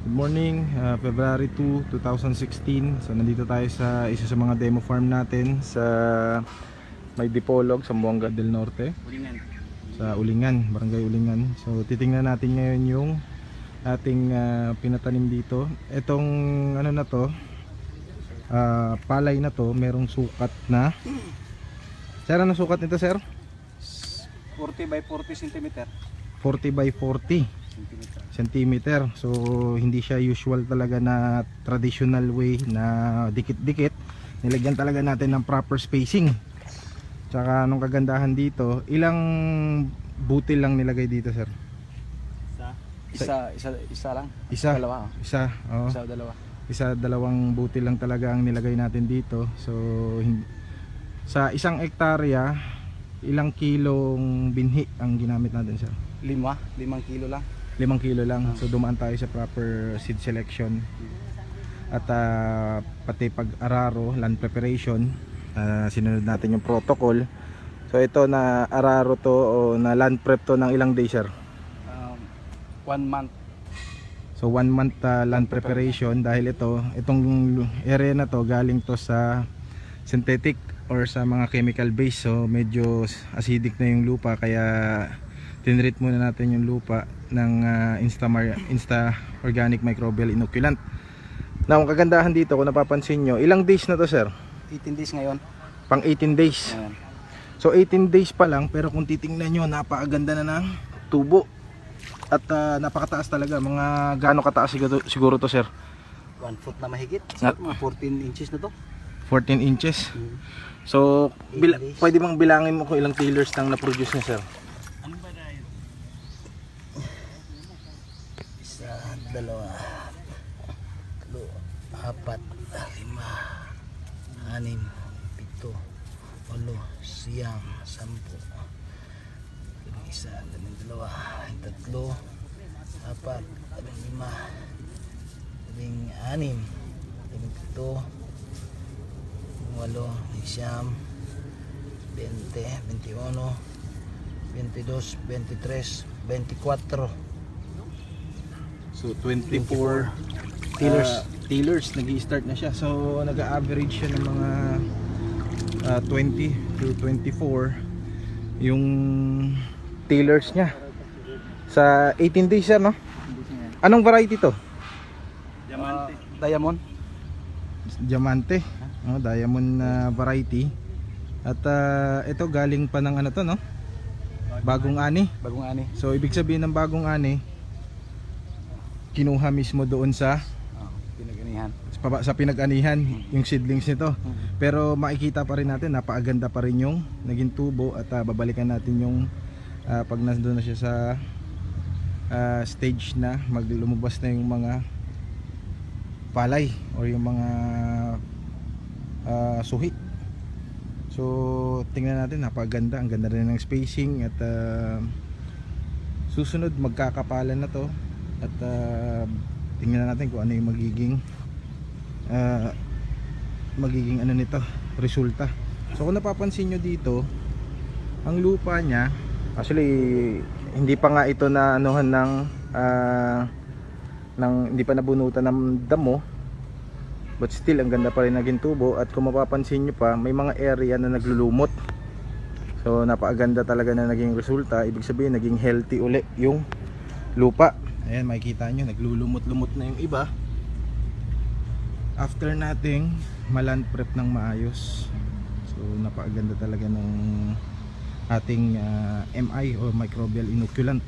Good morning, February 2, 2016. So nandito tayo sa isa sa mga demo farm natin sa may Dipolog, Zamboanga del Norte. Ulingan. Sa Ulingan, Barangay Ulingan. So titingnan natin ngayon yung ating pinatanim dito. Etong ano na to, palay na to, merong sukat na. Sir, ano sukat nito, sir? 40 by 40 cm. 40 by 40 centimeter. So hindi siya usual talaga na traditional way na dikit-dikit. Nilagyan talaga natin ng proper spacing. Tsaka anong kagandahan dito, ilang butil lang nilagay dito, sir? Isa lang. Isa. Dalawa. Isa, oh. Isa o dalawa. Isa, dalawang butil lang talaga ang nilagay natin dito. So sa isang hektarya, ilang kilong binhi ang ginamit natin, sir? 5 kilo lang. 5 kilo lang. So dumaan tayo sa proper seed selection at pati pag-araro, land preparation. Sinunod natin yung protocol. So ito na araro to o na land prep to ng ilang days, sir? 1 month. So 1 month land preparation dahil itong area na to galing to sa synthetic or sa mga chemical base. So medyo acidic na yung lupa kaya tinreat muna natin yung lupa ng Insta Organic Microbial Inoculant. Now, ang kagandahan dito, kung napapansin nyo, ilang days na to, sir? 18 days ngayon. Pang 18 days. Ayan. So 18 days pa lang, pero kung titingnan nyo, napakaganda na ng tubo. At napakataas talaga. Mga gaano kataas siguro to, sir? 1 foot na mahigit. Mga 14 inches na to. 14 inches. So pwede bang bilangin mo kung ilang tailors nang na-produce niya, sir? Ano ba dahil? Isa, dalawa, tatlo, apat, 5, 6, 7, 8, 9, 10. Isa, dalawa, tatlo, apat, 5, 6, 7, 8, 9, 20, 21, 22, 23, 24. So 24 tailors nag-i-start na siya. So nag-average siya ng mga 20 to 24 yung tailors niya sa 18 days, sir, no? Anong variety to? Diamond. Diamante, diamond variety. At ito galing pa ng ano to, no? Bagong ani. Bagong ani. So ibig sabihin ng bagong ani, kinuha mismo doon sa Pinag-anihan. sa pinag-anihan yung seedlings nito. Pero makikita pa rin natin, napakaganda pa rin yung naging tubo. At babalikan natin yung pag nandoon na siya sa stage na lumabas na yung mga palay or yung mga suhi. So tingnan natin, napakaganda. Ang ganda rin ng spacing. At susunod magkakapalan na to. At tingnan natin kung ano yung magiging ano nito, resulta. So kung napapansin nyo dito, ang lupa niya actually hindi pa nga ito na anuhan ng hindi pa nabunutan ng damo, but still ang ganda pa rin naging tubo. At kung mapapansin nyo pa, may mga area na naglulumot. So napakaganda talaga na naging resulta. Ibig sabihin naging healthy uli yung lupa. Ayan, makikita nyo, naglulumot-lumot na yung iba after nating maland prep ng maayos. So napakaganda talaga ng ating MI o microbial inoculant.